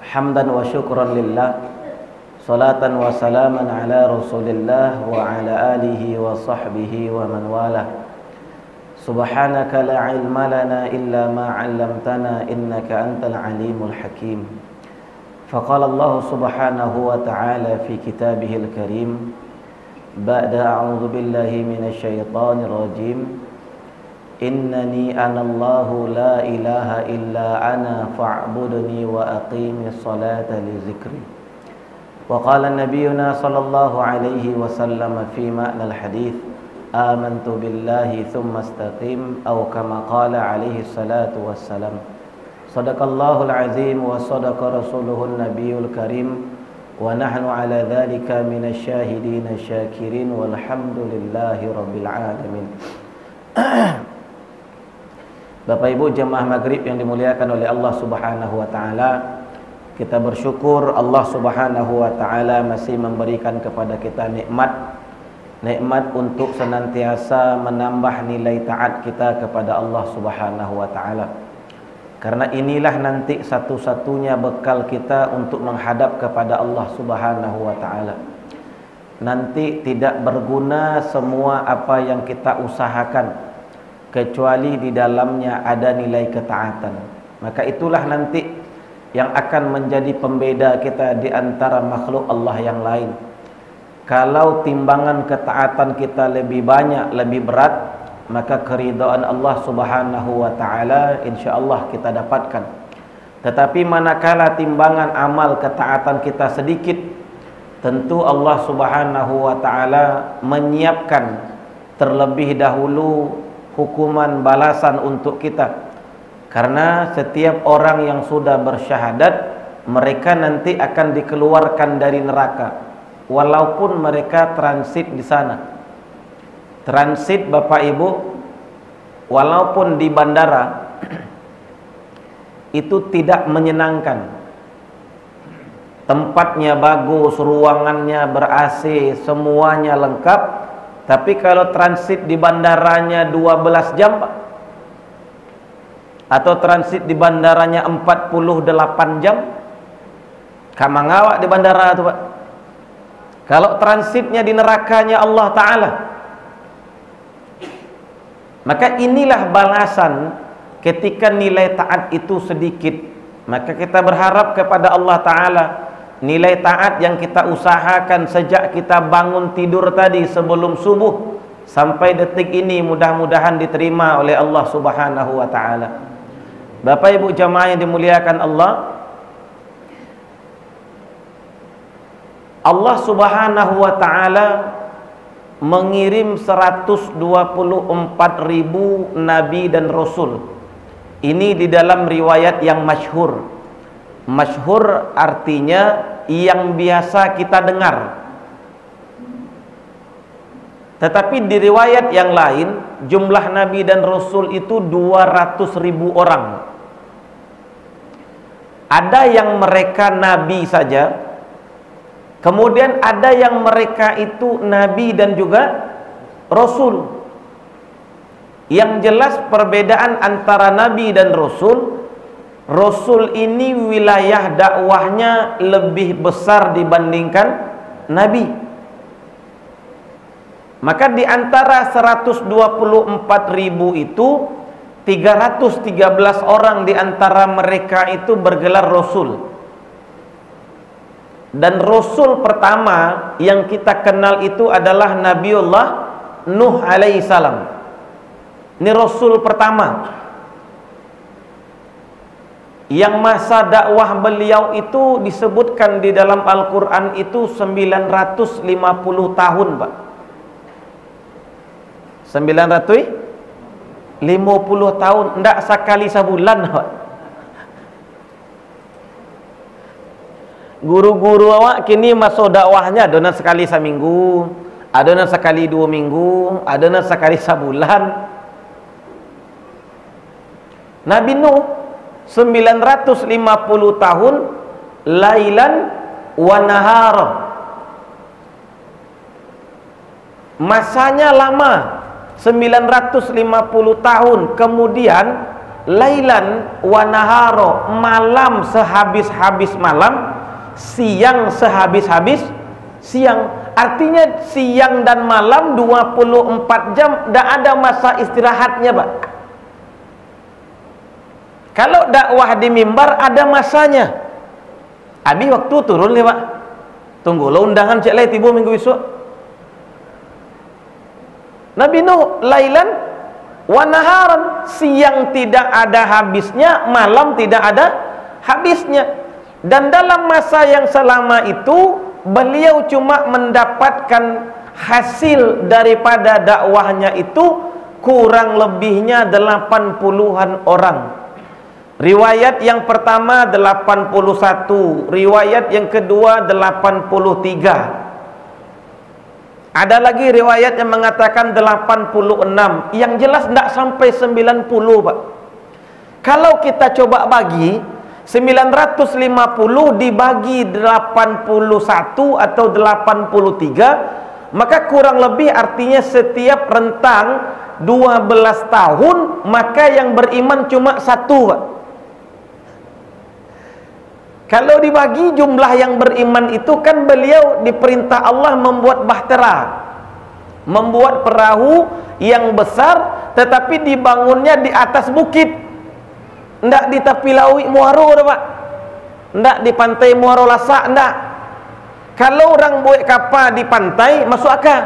Hamdan wa syukran lillah, salatan wa salaman ala rasulillah wa ala alihi wa sahbihi wa man wala. Subhanaka la ilma lana illa ma 'allamtana innaka antal alimul hakim. Faqala Allah subhanahu wa ta'ala fi kitabihil karim, ba'da a'udzu billahi minasy syaithanir rajim. Innani anallahu la ilaha illa ana fa'budni wa aqimis salata li zikri. Wa qala nabiyyuna sallallahu alaihi wasallam fi ma'nal hadits, amantu billahi thumma istaqim, aw kama qala alaihi salatu wassalam. Sadaqallahul azim wa sadaqa rasuluhun nabiyul karim, wa nahnu ala dhalika minasy syahidin syakirin walhamdulillahi rabbil alamin. Bapak Ibu jemaah maghrib yang dimuliakan oleh Allah subhanahu wa ta'ala, kita bersyukur Allah subhanahu wa ta'ala masih memberikan kepada kita nikmat untuk senantiasa menambah nilai taat kita kepada Allah subhanahu wa ta'ala. Karena inilah nanti satu-satunya bekal kita untuk menghadap kepada Allah subhanahu wa ta'ala. Nanti tidak berguna semua apa yang kita usahakan kecuali di dalamnya ada nilai ketaatan. Maka itulah nanti yang akan menjadi pembeda kita di antara makhluk Allah yang lain. Kalau timbangan ketaatan kita lebih banyak, lebih berat, maka keridhaan Allah subhanahu wa ta'ala insyaallah kita dapatkan. Tetapi manakala timbangan amal ketaatan kita sedikit, tentu Allah subhanahu wa ta'ala menyiapkan terlebih dahulu hukuman balasan untuk kita. Karena setiap orang yang sudah bersyahadat, mereka nanti akan dikeluarkan dari neraka walaupun mereka transit di sana. Transit Bapak Ibu, walaupun di bandara itu tidak menyenangkan. Tempatnya bagus, ruangannya ber-AC, semuanya lengkap. Tapi kalau transit di bandaranya 12 jam Pak, atau transit di bandaranya 48 jam, kamangawak di bandara itu Pak. Kalau transitnya di nerakanya Allah Ta'ala, maka inilah balasan ketika nilai taat itu sedikit. Maka kita berharap kepada Allah Ta'ala, nilai taat yang kita usahakan sejak kita bangun tidur tadi sebelum subuh sampai detik ini mudah-mudahan diterima oleh Allah subhanahu wa ta'ala. Bapak Ibu jamaah yang dimuliakan Allah, Allah subhanahu wa ta'ala mengirim 124.000 nabi dan rasul. Ini di dalam riwayat yang masyhur. Masyhur artinya yang biasa kita dengar. Tetapi di riwayat yang lain, jumlah nabi dan rasul itu 200.000 orang. Ada yang mereka nabi saja, kemudian ada yang mereka itu nabi dan juga rasul. Yang jelas perbedaan antara nabi dan rasul, Rasul ini wilayah dakwahnya lebih besar dibandingkan Nabi. Maka di antara 124.000 itu 313 orang di antara mereka itu bergelar Rasul. Dan Rasul pertama yang kita kenal itu adalah Nabiullah Nuh alaihissalam. Ini Rasul pertama yang masa dakwah beliau itu disebutkan di dalam Al-Quran itu 950 tahun Pak. 950 tahun, tidak sekali sebulan Pak. Guru-guru awak kini masuk dakwahnya adonan sekali seminggu, adonan sekali 2 minggu, adonan sekali sebulan. Nabi Nuh 950 tahun lailan wa nahara. Masanya lama, 950 tahun. Kemudian lailan wa naharo, malam sehabis-habis malam, siang sehabis-habis siang. Artinya siang dan malam 24 jam, tak ada masa istirahatnya, Pak. Kalau dakwah di mimbar ada masanya. Habis waktu turun le, Pak. Tunggulah undangan cek lai tiba minggu esok. Nabi Nuh lailan wa naharan, siang tidak ada habisnya, malam tidak ada habisnya. Dan dalam masa yang selama itu beliau cuma mendapatkan hasil daripada dakwahnya itu kurang lebihnya 80-an orang. Riwayat yang pertama 81, riwayat yang kedua 83. Ada lagi riwayat yang mengatakan 86. Yang jelas tidak sampai 90, Pak. Kalau kita coba bagi 950 dibagi 81 atau 83, maka kurang lebih artinya setiap rentang 12 tahun, maka yang beriman cuma 1, Pak. Kalau dibagi jumlah yang beriman itu, kan beliau diperintah Allah membuat bahtera, membuat perahu yang besar, tetapi dibangunnya di atas bukit, ndak di tepi laut Muaro, Pak, ndak di pantai Muaro Lasak, ndak. Kalau orang buat kapal di pantai masuk akal.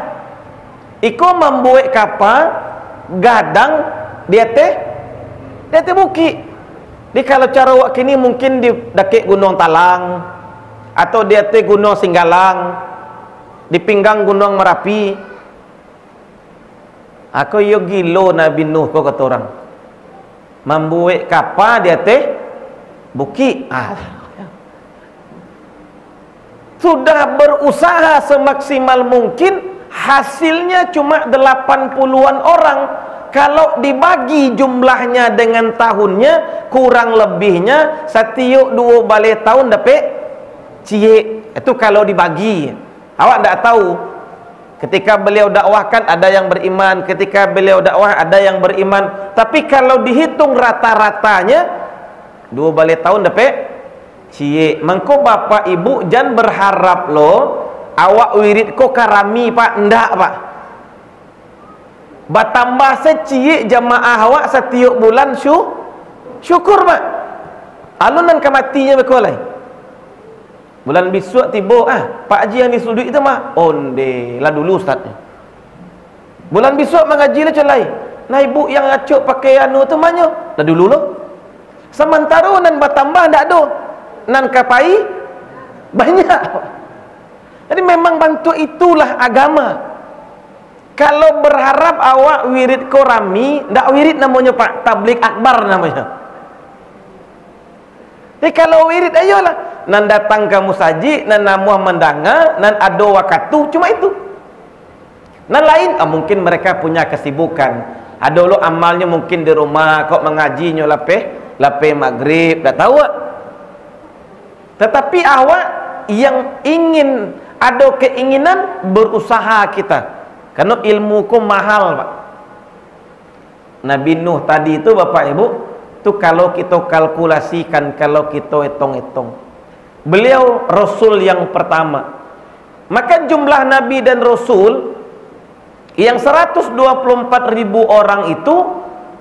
Iko membuat kapal gadang dia teh bukit. Jadi kalau cara wak kini mungkin di dekik Gunung Talang, atau di atas Gunung Singgalang, di pinggang Gunung Merapi. Aku yo gilo Nabi Nuh kok kata orang. Membuat kapal di atas bukit. Sudah berusaha semaksimal mungkin, hasilnya cuma 80-an orang. Kalau dibagi jumlahnya dengan tahunnya, kurang lebihnya setiap 2 balik tahun dapat cie. Itu kalau dibagi. Awak tak tahu, ketika beliau dakwahkan ada yang beriman, ketika beliau dakwah ada yang beriman. Tapi kalau dihitung rata-ratanya 2 balik tahun dapat cie. Mengko bapak ibu jangan berharap lo awak wirid ko karami, Pak. Ndak, Pak. Bertambah secik jamaah awak setiap bulan syukur, Pak. Alunan kematinya berkolai. Bulan besok tiba, Pak Haji yang disudut itu mah onde lah dulu ustaz. Bulan besok mengaji lah celai. Nah ibu yang acuk pakai anu tu manyo lah dulu lo. Sementara nan bertambah ndak do. Nan kapai banyak. Jadi memang bantu itulah agama. Kalau berharap awak wirid korami, ndak wirid namanya, Pak, tablik akbar namanya. Jadi kalau wirid ayolah, nan datang ke musaji, nan namuah mendanga, nan ado wakatu, cuma itu. Nan lain, mungkin mereka punya kesibukan. Ada lo amalnya mungkin di rumah, kok mengajinya lapeh maghrib, dah tahu. Tetapi awak yang ingin, ada keinginan, berusaha kita. Karena ilmuku mahal, Pak. Nabi Nuh tadi itu Bapak Ibu, itu kalau kita kalkulasikan, kalau kita hitung-hitung, beliau Rasul yang pertama. Maka jumlah Nabi dan Rasul yang 124.000 orang itu,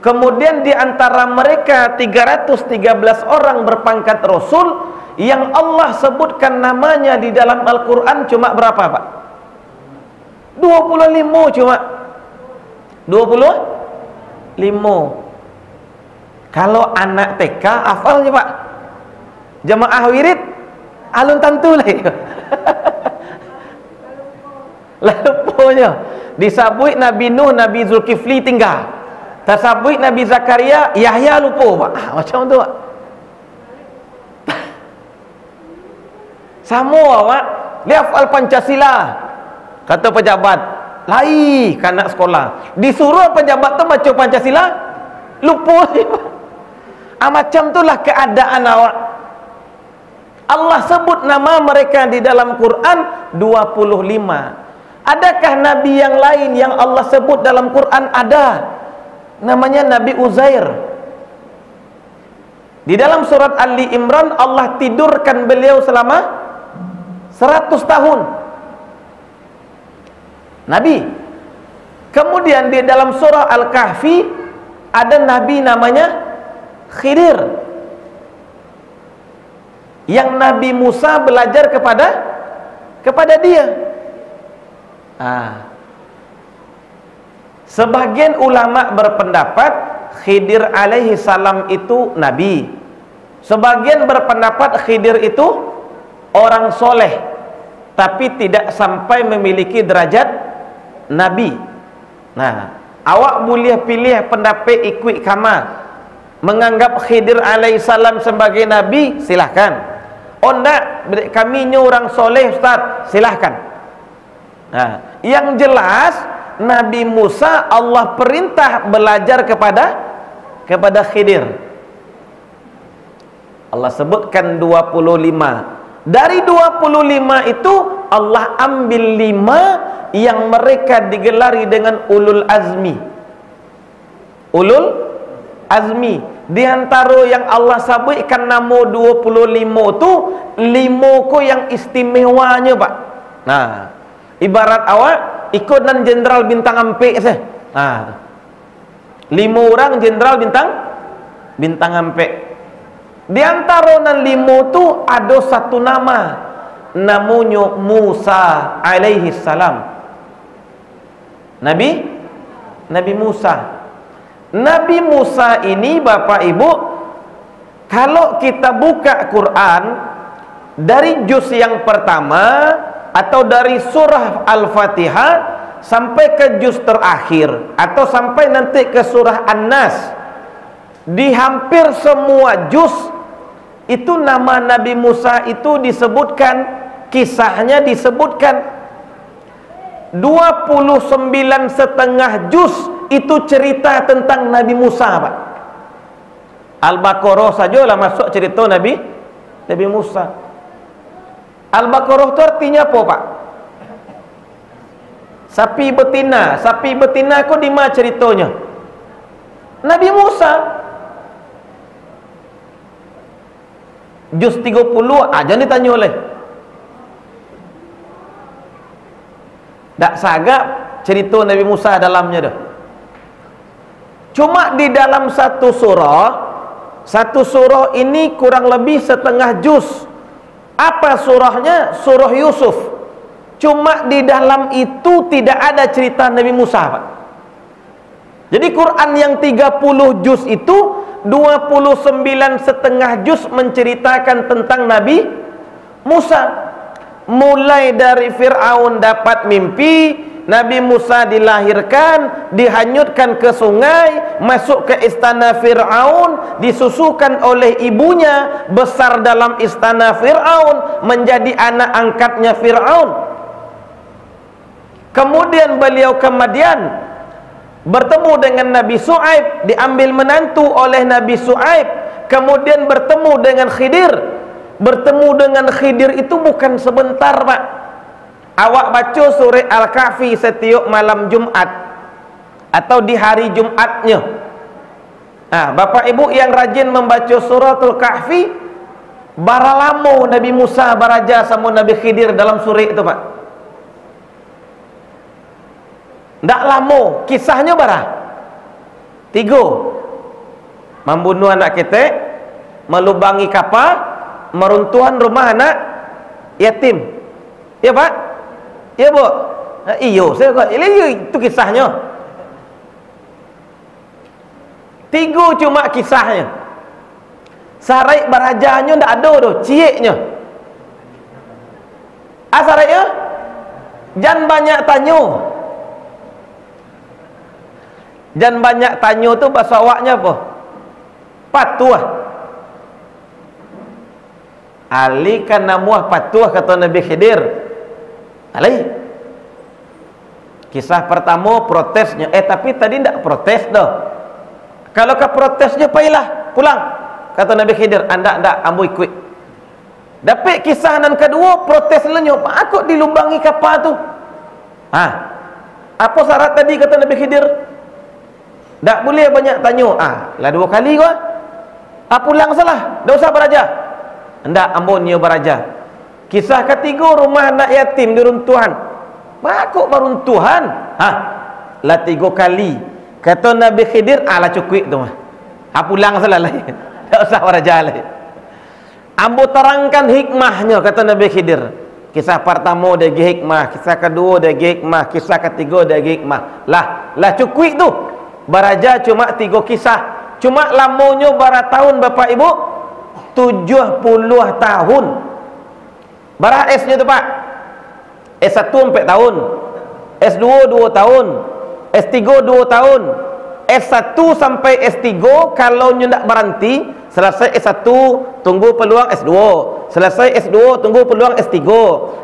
kemudian di antara mereka 313 orang berpangkat Rasul, yang Allah sebutkan namanya di dalam Al-Quran cuma berapa, Pak? 25 cuma 25. Kalau anak TK hafalnya, Pak. Jamaah wirid alun tantu lah. Lalu punya disabui Nabi Nuh, Nabi Zulkifli tinggal. Tersabui Nabi Zakaria, Yahya lupa, Pak. Macam tu, Pak. Semua, Pak. Dia hafal Pancasila. Kata pejabat, lai kanak sekolah. Disuruh pejabat tu baca Pancasila, lupa. Macam itulah keadaan awak. Allah sebut nama mereka di dalam Quran 25. Adakah Nabi yang lain yang Allah sebut dalam Quran? Ada. Namanya Nabi Uzair. Di dalam surat Ali Imran Allah tidurkan beliau selama 100 tahun. Nabi. Kemudian di dalam surah Al-Kahfi ada nabi namanya Khidir, yang Nabi Musa belajar kepada dia. Sebagian ulama berpendapat Khidir alaihi salam itu nabi. Sebagian berpendapat Khidir itu orang soleh, tapi tidak sampai memiliki derajat nabi. Nah, awak boleh pilih pendapat ikut kama. Menganggap Khidir alaihissalam sebagai nabi, silahkan. Oh enggak, kami ni orang soleh Ustaz, silahkan. Nah, yang jelas Nabi Musa Allah perintah belajar kepada Khidir. Allah sebutkan 25. Dari 25 itu Allah ambil 5 yang mereka digelari dengan ulul azmi. Ulul azmi. Di antara yang Allah sebutkan nama 25 tu, 5 ko yang istimewanya, Pak. Nah, ibarat awak ikut dan jenderal bintang ampek sah. 5 orang jenderal bintang ampek. Di antara nan 5 tu ada satu nama, namanya Musa alaihi salam. Nabi Musa. Nabi Musa ini Bapak Ibu, kalau kita buka Quran dari juz yang pertama atau dari surah Al-Fatihah sampai ke juz terakhir atau sampai nanti ke surah An-Nas, di hampir semua juz itu nama Nabi Musa itu disebutkan, kisahnya disebutkan. 29,5 juz itu cerita tentang Nabi Musa, Pak. Al-Baqarah sajalah masuk cerita Nabi Musa. Al-Baqarah itu artinya apa, Pak? Sapi betina. Sapi betina kok di mana ceritanya? Nabi Musa. Juz 30 aja ditanya oleh. Tak sagap cerita Nabi Musa dalamnya dah. Cuma di dalam satu surah ini kurang lebih setengah juz. Apa surahnya? Surah Yusuf. Cuma di dalam itu tidak ada cerita Nabi Musa, Pak. Jadi Quran yang 30 juz itu 29,5 juz menceritakan tentang Nabi Musa. Mulai dari Fir'aun dapat mimpi, Nabi Musa dilahirkan, dihanyutkan ke sungai, masuk ke istana Fir'aun, disusukan oleh ibunya, besar dalam istana Fir'aun, menjadi anak angkatnya Fir'aun. Kemudian beliau ke Madian, bertemu dengan Nabi Shu'aib, diambil menantu oleh Nabi Shu'aib. Kemudian bertemu dengan Khidir. Bertemu dengan Khidir itu bukan sebentar, Pak. Awak baca surah Al-Kahfi setiap malam Jumat atau di hari Jumatnya. Bapak Ibu yang rajin membaca suratul Kahfi, bara lama Nabi Musa baraja sama Nabi Khidir dalam surah itu, Pak. Tak lama, kisahnya bara 3. Membunuh anak ketek, melubangi kapal, meruntuhan rumah anak yatim. Ya, Pak? Ya, Bu? Iyo, saya kata, itu kisahnya. 3 cuma kisahnya. Sarai barajanya tak ada tu, cieknya. Sarainya jangan banyak tanya. Jangan banyak tanya tu bahasa awaknya apa? Patuah. Ali kan namuah patuah kata Nabi Khidir. Ali. Kisah pertama protesnya. Tapi tadi tidak protes dah. Kalau ke protesnya pailah pulang. Kata Nabi Khidir, anda ambo ikut. Dapat kisah nan kedua protes lenyap. Aku dilubangi kapal tu. Apa syarat tadi kata Nabi Khidir? Tak boleh banyak tanya. Lah 2 kali kau. pulang salah, dah usah beraja. Hendak ambon nyo beraja. Kisah ketiga, rumah anak yatim di runtuhan. Makuk beruntuhan. Lah 3 kali. Kata Nabi Khidir, lah cukup tu mah. Pulang salah lah. Tak usah beraja lah. Ambo terangkan hikmahnya, kata Nabi Khidir. Kisah pertama dia hikmah, kisah kedua dia hikmah, kisah ketiga dia hikmah. Lah cukup tu. Beraja cuma 3 kisah. Cuma lamonyo bara tahun Bapak Ibu 70 tahun. Bara S-nya tu Pak. S1 4 tahun. S2 2 tahun. S3 2 tahun. S1 sampai S3 kalau nyo nak berhenti, selesai S1 tunggu peluang S2. Selesai S2 tunggu peluang S3.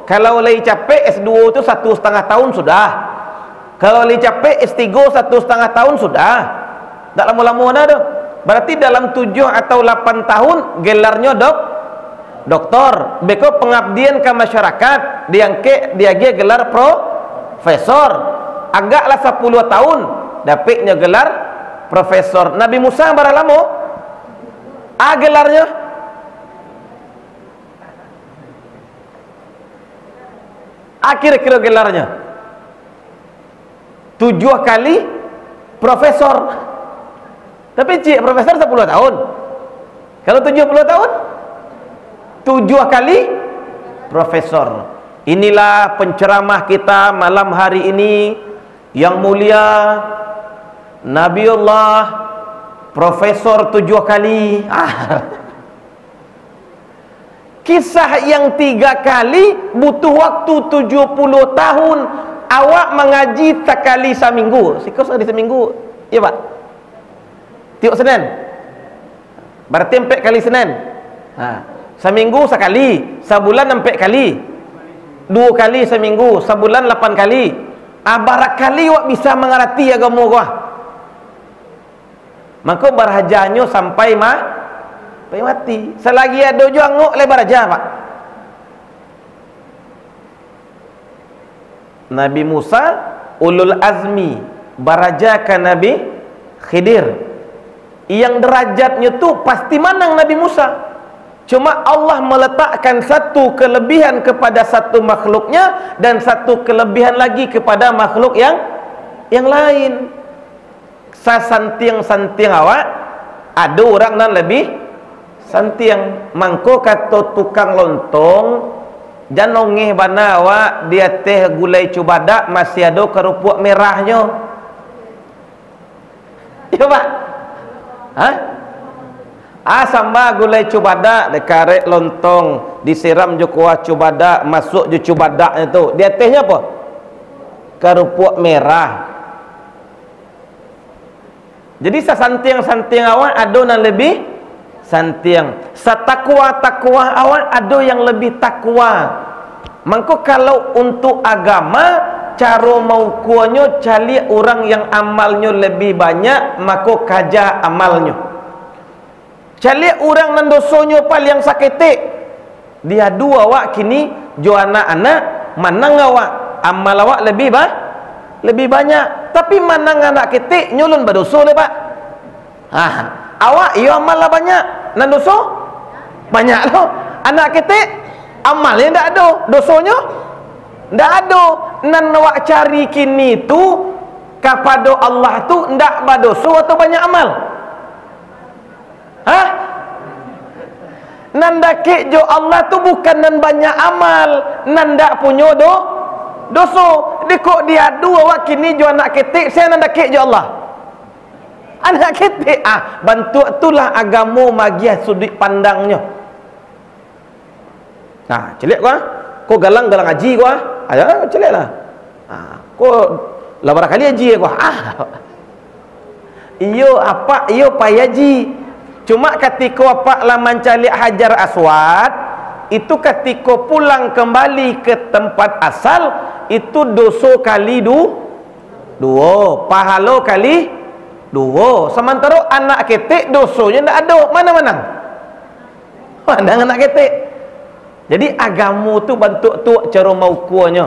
Kalau lagi capek S2 tu 1,5 tahun sudah. Kalau lagi capek S3 1,5 tahun sudah. Tak lama-lama dah tu. Berarti dalam 7 atau 8 tahun gelarnya doktor. Beko pengabdian ke masyarakat, diangkat dia gelar profesor. Agaklah 10 tahun dapatnya gelar profesor. Nabi Musa berapa lama? Gelarnya kira-kira gelarnya 7 kali profesor. Tapi cik profesor 10 tahun. Kalau 70 tahun 7 kali profesor. Inilah penceramah kita malam hari ini yang mulia, Nabiullah Profesor 7 kali. Kisah yang 3 kali butuh waktu 70 tahun. Awak mengaji sekali seminggu. Sikau sekali seminggu. Ya Pak? Tiap Senin. Berarti 4 kali Senin. Seminggu sekali. Sebulan 4 kali. 2 kali seminggu. Sebulan 8 kali. Barakali awak bisa mengerti agama gua. Maka berhajanyo sampai mati. Selagi ada juga ngok lebar aja Pak. Nabi Musa ulul azmi baraja ke Nabi Khidir. Yang derajatnya tu pasti menang Nabi Musa. Cuma Allah meletakkan satu kelebihan kepada satu makhluknya dan satu kelebihan lagi kepada makhluk yang lain. Sasantiang-santiang awak ada orang nan lebih santiang. Mangko kata tukang lontong, jangan ngeh bana awak dia teh gulai cubadak masih ada kerupuk merahnya. Ya Pak. Samba gulai cubadak dekarek lontong disiram je kuah cubadak, masuk je cubadaknya tu. Dia tehnya apa? Kerupuk merah. Jadi sasantiang-santiang awak ada yang lebih santiang. Satakwa-takwa awak ada yang lebih takwa. Maka kalau untuk agama, cara mau kuanyo cari orang yang amalnya lebih banyak, maka kaja amalnya. Cari orang nan dosonyo paling saketik. Dia dua awak kini jo anak-anak manang awak amal awak lebih banyak. Tapi manang anak ketik nyulun berdosa le Pak. Awak iyo amal lah banyak, nan dosa banyak lo. Anak ketik amalnya ndak ada, dosanya ndak ada. Nan awak cari kini tu kepada Allah tu ndak berdosa atau banyak amal? Nan dakik jo Allah tu bukan nan banyak amal, nan ndak punya dosa. Dekok dia dua awak kini jo anak ketik, saya nan dakik jo Allah. Anak ketik bantu itulah agama magiah sudut pandangnya. Celik gua. Kau galang-galang haji gua. Celiklah. Kau lah barangkali haji gua. Iyo apa iyo payah haji. Cuma ketika apa laman calik Hajar Aswad, itu ketika pulang kembali ke tempat asal, itu dosa kali dua, pahala kali dua. Sementara anak ketik dosanya tidak ada. Mana menang? Mana anak ketik? Jadi agama tu bentuk tu cara mau kuanya.